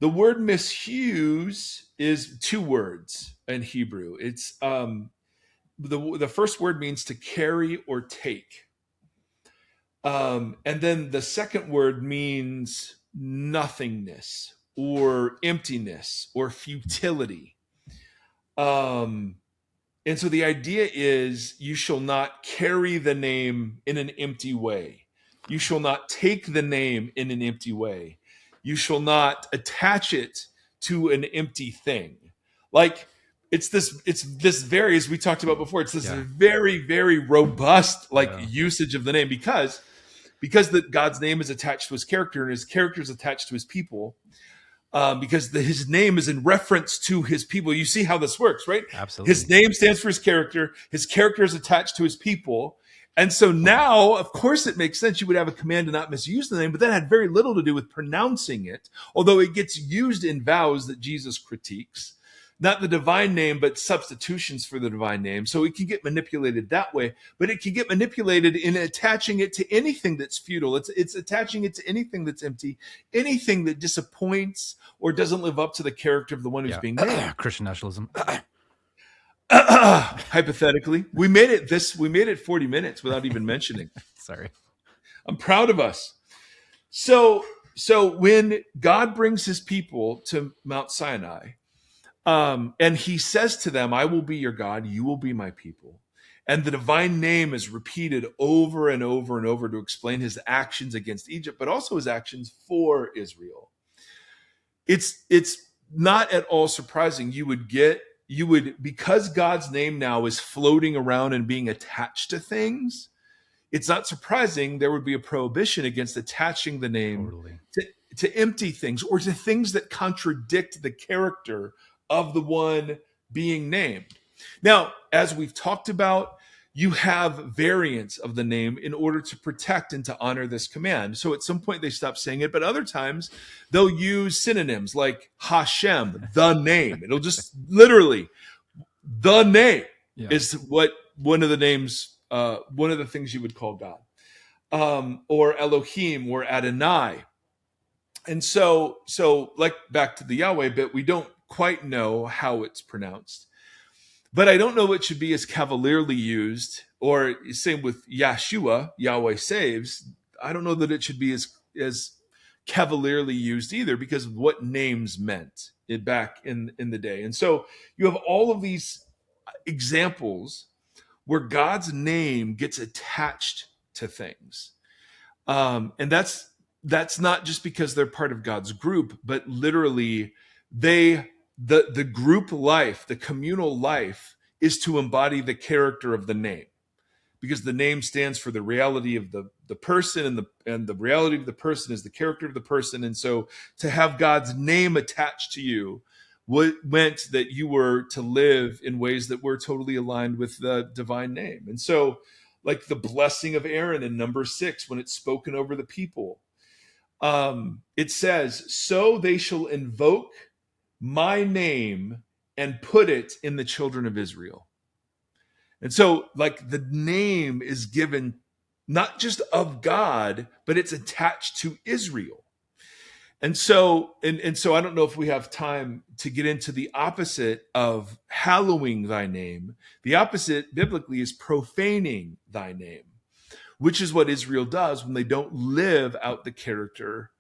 word misuse is two words in Hebrew. It's the first word means to carry or take. And then the second word means nothingness or emptiness or futility. And so the idea is, you shall not carry the name in an empty way. You shall not take the name in an empty way. You shall not attach it to an empty thing. Like it's this very, as we talked about before, it's this very, very robust usage of the name because that God's name is attached to his character and his character is attached to his people. Because his name is in reference to his people. You see how this works, right? Absolutely. His name stands for his character. His character is attached to his people. And so now, of course, it makes sense you would have a command to not misuse the name, but that had very little to do with pronouncing it, although it gets used in vows that Jesus critiques. Not the divine name, but substitutions for the divine name. So it can get manipulated that way, but it can get manipulated in attaching it to anything that's futile. It's attaching it to anything that's empty, anything that disappoints or doesn't live up to the character of the one who's being named. Christian nationalism. Hypothetically, we made it 40 minutes without even mentioning. Sorry. I'm proud of us. So when God brings his people to Mount Sinai, and he says to them, I will be your God, you will be my people. And the divine name is repeated over and over and over to explain his actions against Egypt, but also his actions for Israel. It's not at all surprising. You would, because God's name now is floating around and being attached to things, it's not surprising there would be a prohibition against attaching the name to empty things or to things that contradict the character of the one being named. Now, as we've talked about, you have variants of the name in order to protect and to honor this command. So at some point they stop saying it, but other times they'll use synonyms like Hashem, the name. It'll just literally, the name is what one of the names, one of the things you would call God, or Elohim or Adonai. And so like back to the Yahweh bit, we don't quite know how it's pronounced, but I don't know it should be as cavalierly used, or same with Yahshua, Yahweh saves. I don't know that it should be as cavalierly used either, because of what names meant it back in the day. And so you have all of these examples where God's name gets attached to things, and that's not just because they're part of God's group, but literally the group life, the communal life, is to embody the character of the name, because the name stands for the reality of the person, and the reality of the person is the character of the person. And so to have God's name attached to you meant that you were to live in ways that were totally aligned with the divine name. And so, like the blessing of Aaron in Numbers 6, when it's spoken over the people, it says, so they shall invoke my name and put it in the children of Israel. And so, like, the name is given not just of God, but it's attached to Israel. And so I don't know if we have time to get into the opposite of hallowing thy name. The opposite biblically is profaning thy name, which is what Israel does when they don't live out the character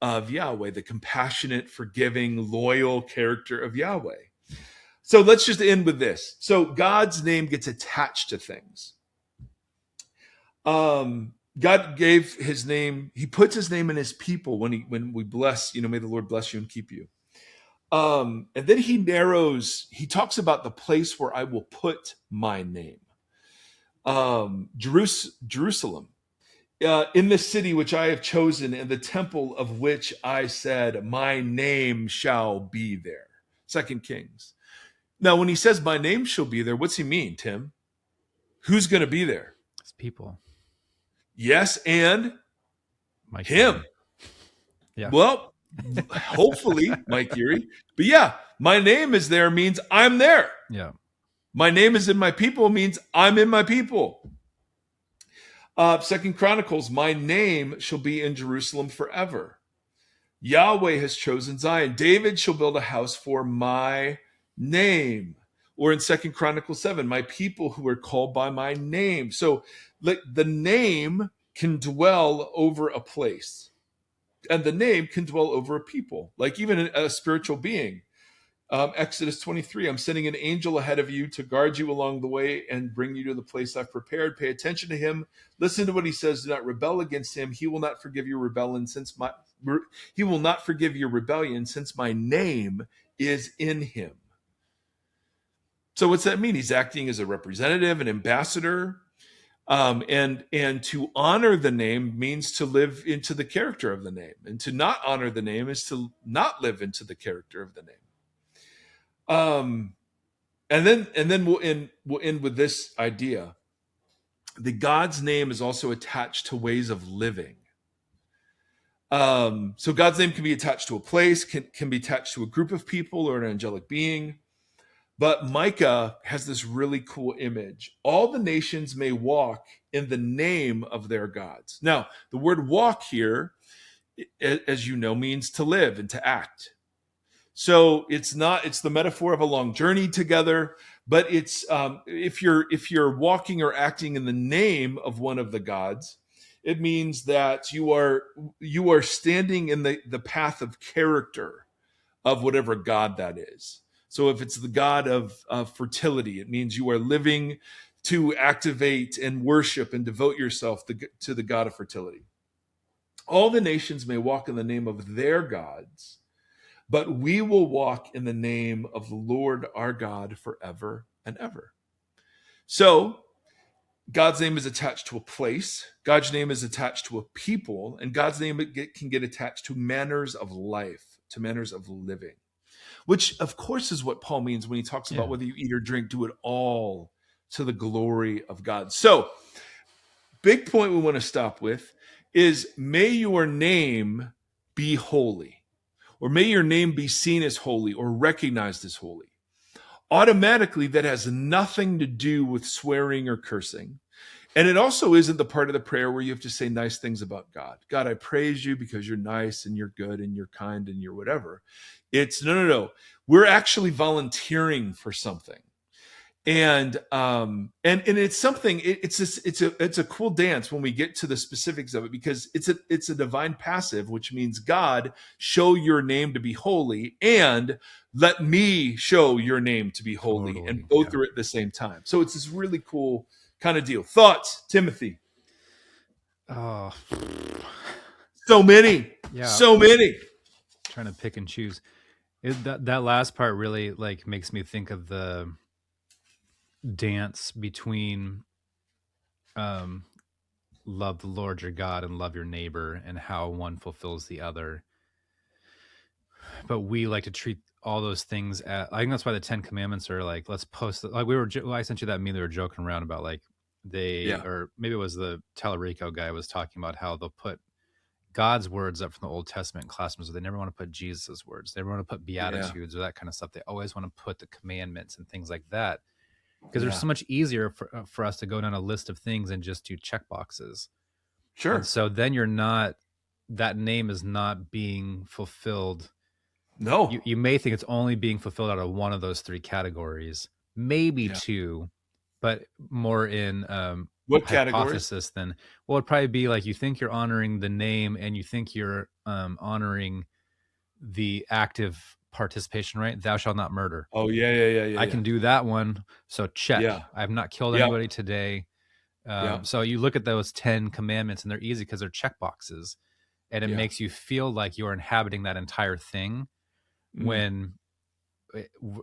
of Yahweh, the compassionate, forgiving, loyal character of Yahweh. So let's just end with this. So God's name gets attached to things. God gave his name, he puts his name in his people when we bless, may the Lord bless you and keep you. And then he talks about the place where I will put my name. Jerusalem. In the city which I have chosen, and the temple of which I said, my name shall be there. 2 Kings. Now, when he says my name shall be there, what's he mean, Tim? Who's going to be there? It's people. Yes, and Mike him. Erie. Yeah. Well, hopefully, Mike Erie. But yeah, my name is there means I'm there. Yeah. My name is in my people means I'm in my people. 2 Chronicles, my name shall be in Jerusalem forever. Yahweh has chosen Zion. David shall build a house for my name. Or in 2 Chronicles 7, my people who are called by my name. So the name can dwell over a place, and the name can dwell over a people, like even a spiritual being. Exodus 23, I'm sending an angel ahead of you to guard you along the way and bring you to the place I've prepared. Pay attention to him. Listen to what he says. Do not rebel against him. He will not forgive your rebellion since my name is in him. So what's that mean? He's acting as a representative, an ambassador. And to honor the name means to live into the character of the name, and to not honor the name is to not live into the character of the name. And then we'll end with this idea: the God's name is also attached to ways of living. So God's name can be attached to a place, can be attached to a group of people or an angelic being. But Micah has this really cool image. All the nations may walk in the name of their gods. Now, the word walk here, as you know, means to live and to act. So it's the metaphor of a long journey together, but it's if you're walking or acting in the name of one of the gods, it means that you are standing in the path of character of whatever god that is. So if it's the god of fertility, it means you are living to activate and worship and devote yourself to the god of fertility. All the nations may walk in the name of their gods, but we will walk in the name of the Lord our God forever and ever. So God's name is attached to a place, God's name is attached to a people, and God's name can get attached to manners of life, to manners of living. Which, of course, is what Paul means when he talks about whether you eat or drink, do it all to the glory of God. So, big point we want to stop with is, may your name be holy, or may your name be seen as holy or recognized as holy. Automatically, that has nothing to do with swearing or cursing. And it also isn't the part of the prayer where you have to say nice things about God. God, I praise you because you're nice and you're good and you're kind and you're whatever. It's no. We're actually volunteering for something. And it's something, it's a cool dance when we get to the specifics of it, because it's a divine passive, which means, God, show your name to be holy, and let me show your name to be holy, and go through it at the same time. So it's this really cool kind of deal. Thoughts, Timothy? Oh, so many. Trying to pick and choose. That last part really makes me think of the dance between love the Lord your God and love your neighbor, and how one fulfills the other. But we like to treat all those things I think that's why the 10 Commandments are let's post it. I sent you that meme. They were joking around about or maybe it was the Tallarico guy was talking about how they'll put God's words up from the Old Testament in classrooms. They never want to put Jesus's words. They never want to put Beatitudes or that kind of stuff. They always want to put the commandments and things like that, because they're so much easier for us to go down a list of things and just do check boxes. Sure. And so then that name is not being fulfilled. No. You may think it's only being fulfilled out of one of those three categories, maybe two, but more in what hypothesis categories? Then, well, it'd probably be you think you're honoring the name, and you think you're honoring the active participation, right? Thou shalt not murder. Oh, yeah. I can do that one. So check. Yeah. I have not killed anybody today. So you look at those 10 commandments, and they're easy because they're check boxes, and it makes you feel like you're inhabiting that entire thing when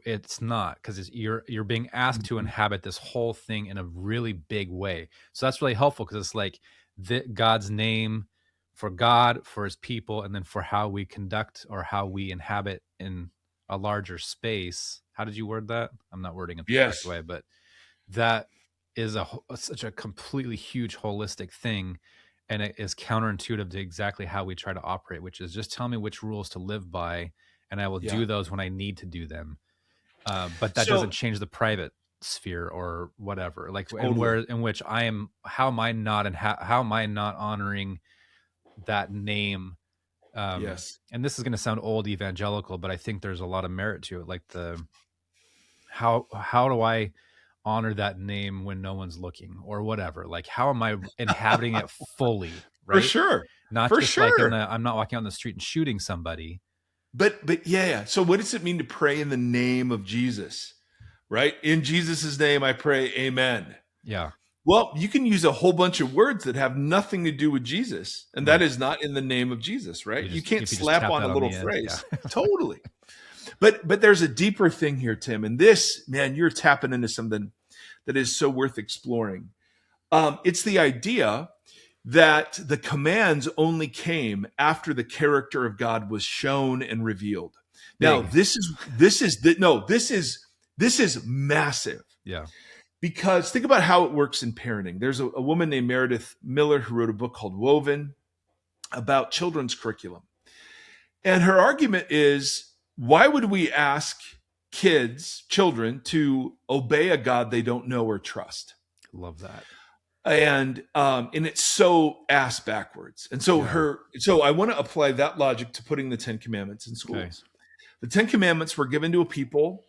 it's not, because you're being asked to inhabit this whole thing in a really big way. So that's really helpful, because it's God's name for God, for his people, and then for how we conduct or how we inhabit in a larger space. How did you word that? I'm not wording it the correct way, but that is such a completely huge holistic thing, and it is counterintuitive to exactly how we try to operate, which is just tell me which rules to live by, and I will do those when I need to do them. But that doesn't change the private sphere or whatever. In which I am, how am I not honoring that name? And this is going to sound old evangelical, but I think there's a lot of merit to it. How do I honor that name when no one's looking or whatever? How am I inhabiting it fully? Right? For sure. Not just I'm not walking on the street and shooting somebody. But so what does it mean to pray in the name of Jesus? Right? In Jesus' name I pray, amen. Yeah. Well, you can use a whole bunch of words that have nothing to do with Jesus, and that is not in the name of Jesus, right? You can't slap on a little phrase. Yeah. Totally. But there's a deeper thing here, Tim, and this, man, you're tapping into something that is so worth exploring. It's the idea that the commands only came after the character of God was shown and revealed. Now, Big. this is massive. Yeah. Because think about how it works in parenting. There's a woman named Meredith Miller who wrote a book called Woven about children's curriculum. And her argument is, why would we ask children, to obey a God they don't know or trust? Love that. And it's so ass backwards. And so so I want to apply that logic to putting the 10 Commandments in schools. Okay. The 10 Commandments were given to a people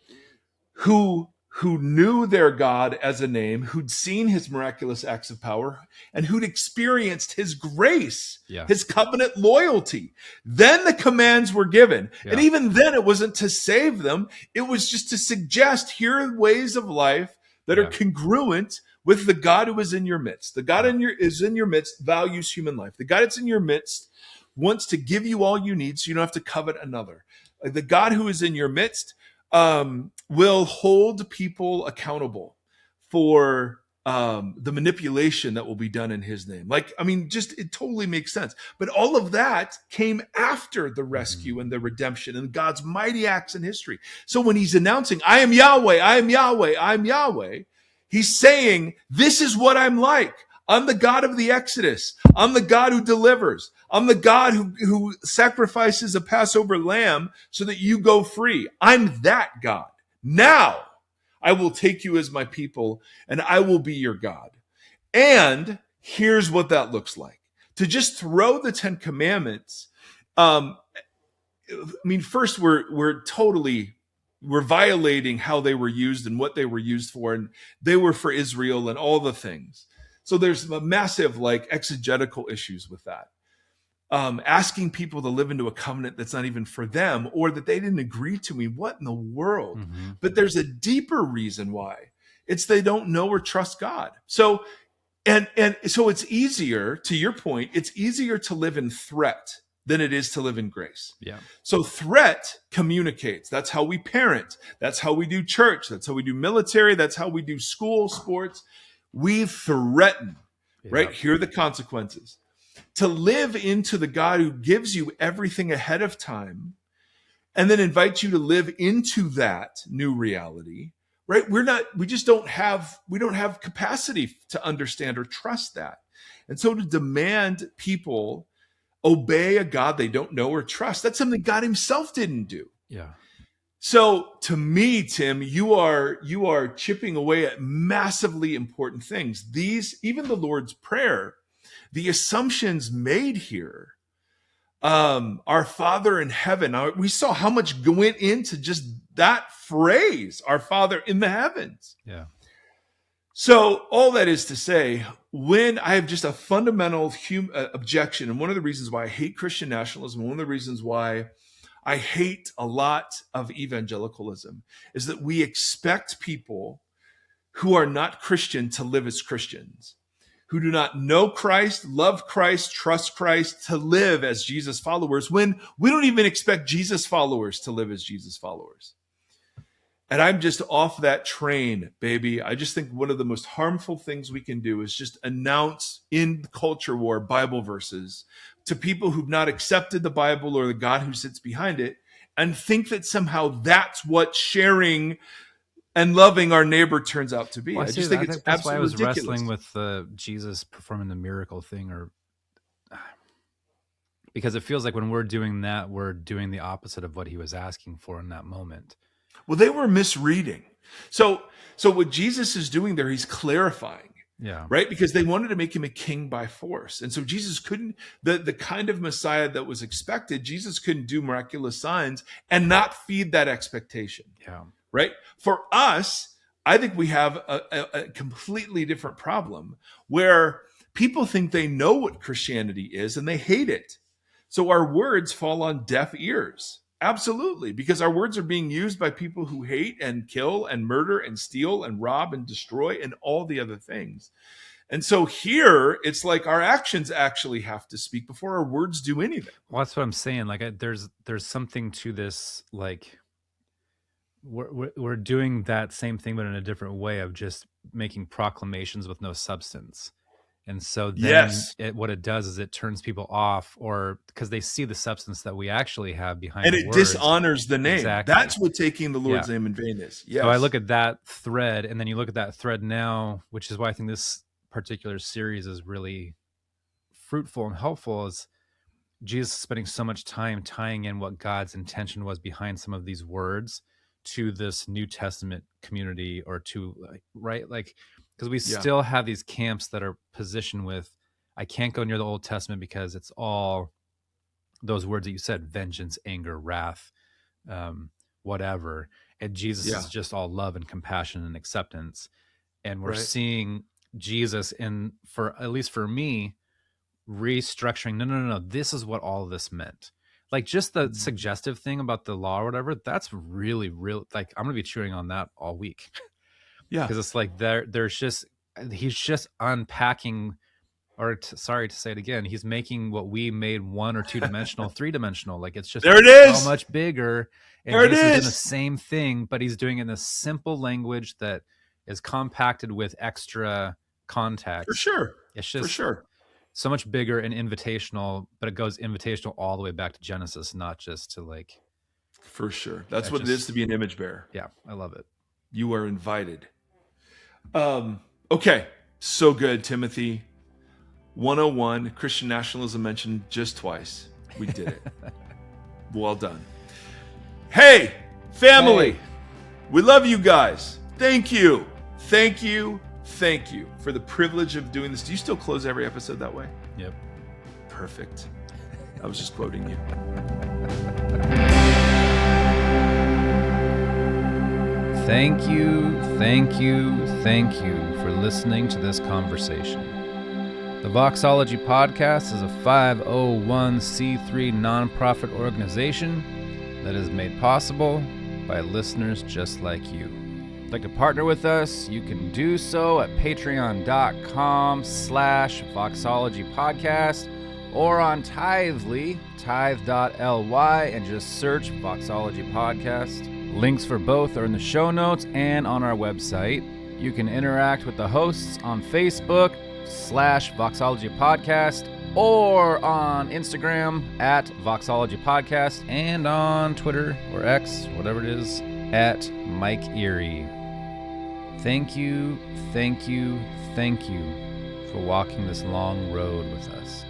who knew their God as a name, who'd seen his miraculous acts of power, and who'd experienced his grace, his covenant loyalty. Then the commands were given. And even then, it wasn't to save them. It was just to suggest, here are ways of life that are congruent with the God who is in your midst. The God is in your midst, values human life. The God that's in your midst wants to give you all you need so you don't have to covet another. The God who is in your midst will hold people accountable for the manipulation that will be done in his name. It totally makes sense. But all of that came after the rescue and the redemption and God's mighty acts in history. So when he's announcing, I am Yahweh, I am Yahweh, I am Yahweh, he's saying, this is what I'm like. I'm the God of the Exodus. I'm the God who delivers. I'm the God who sacrifices a Passover lamb so that you go free. I'm that God. Now I will take you as my people and I will be your God. And here's what that looks like. To just throw the 10 Commandments, first we're violating how they were used and what they were used for. And they were for Israel and all the things. So there's a massive exegetical issues with that. Asking people to live into a covenant that's not even for them or that they didn't agree to. What in the world? Mm-hmm. But there's a deeper reason why. It's they don't know or trust God. So, and so it's easier, to your point, it's easier to live in threat than it is to live in grace. Yeah. So threat communicates. That's how we parent. That's how we do church. That's how we do military. That's how we do school, sports. We threaten, right? Here are the consequences. To live into the God who gives you everything ahead of time and then invites you to live into that new reality, right? We don't have capacity to understand or trust that. And so to demand people obey a God they don't know or trust, that's something God himself didn't do. Yeah. So to me, Tim, you are chipping away at massively important things. Even the Lord's Prayer, the assumptions made here, our Father in heaven, we saw how much went into just that phrase, our Father in the heavens. Yeah. So all that is to say, when I have just a fundamental objection, and one of the reasons why I hate Christian nationalism, one of the reasons why I hate a lot of evangelicalism, is that we expect people who are not Christian to live as Christians, who do not know Christ, love Christ, trust Christ, to live as Jesus followers, when we don't even expect Jesus followers to live as Jesus followers. And I'm just off that train, baby. I just think one of the most harmful things we can do is just announce in culture war Bible verses to people who've not accepted the Bible or the God who sits behind it, and think that somehow that's what sharing and loving our neighbor turns out to be. Well, I just think it's that's why I was ridiculous. wrestling with Jesus performing the miracle thing, because it feels like when we're doing that, we're doing the opposite of what he was asking for in that moment. Well, they were misreading. So what Jesus is doing there, he's clarifying. Yeah. Right? Because they wanted to make him a king by force. And so Jesus couldn't, the kind of Messiah that was expected, Jesus couldn't do miraculous signs and not feed that expectation. Yeah. Right? For us, I think we have a completely different problem where people think they know what Christianity is and they hate it. So our words fall on deaf ears. Absolutely, because our words are being used by people who hate and kill and murder and steal and rob and destroy and all the other things. And so here, it's like our actions actually have to speak before our words do anything. Well, that's what I'm saying. There's something to this, we're doing that same thing, but in a different way of just making proclamations with no substance. And so then Yes. what it does is it turns people off, or because they see the substance that we actually have behind And the it words. dishonors the name. Exactly. That's what taking the Lord's Yeah. name in vain is. So I Yes. look at that thread, and then you look at that thread now, which is why I think this particular series is really fruitful and helpful, is Jesus spending so much time tying in what God's intention was behind some of these words to this New Testament community, or to right, like, because we Yeah. still have these camps that are positioned with, I can't go near the Old Testament because it's all those words that you said: vengeance, anger, wrath, whatever. And Jesus Yeah. is just all love and compassion and acceptance. And we're Right. seeing Jesus in, for at least for me, restructuring. No. This is what all of this meant. Like, just the suggestive thing about the law or whatever, that's really, real. Like, I'm going to be chewing on that all week. Yeah. Because it's like he's just unpacking, or sorry to say it again, he's making what we made 1 or 2 dimensional 3-dimensional. Like, it's just There it is. so much bigger. And There it Jesus is doing is. the same thing, but he's doing it in this simple language that is compacted with extra context. For sure. It's just For sure. so much bigger and invitational, but it goes invitational all the way back to Genesis, not just to like. For sure. That's what it is to be an image bearer. Yeah, I love it. You are invited. Okay. So good, Timothy. 101, Christian nationalism mentioned just twice. We did it. Well done. Hey, family. Hey. We love you guys. Thank you. Thank you. Thank you for the privilege of doing this. Do you still close every episode that way? Yep. Perfect. I was just quoting you. Thank you for listening to this conversation. The Voxology podcast is a 501c3 nonprofit organization that is made possible by listeners just like you. If you'd like to partner with us, you can do so at patreon.com/Voxology podcast, or on Tithely, tithe.ly, and just search Voxology podcast. Links for both are in the show notes and on our website. You can interact with the hosts on Facebook /Voxology Podcast, or on Instagram at Voxology Podcast, and on Twitter or X, whatever it is, at Mike Erie. Thank you for walking this long road with us.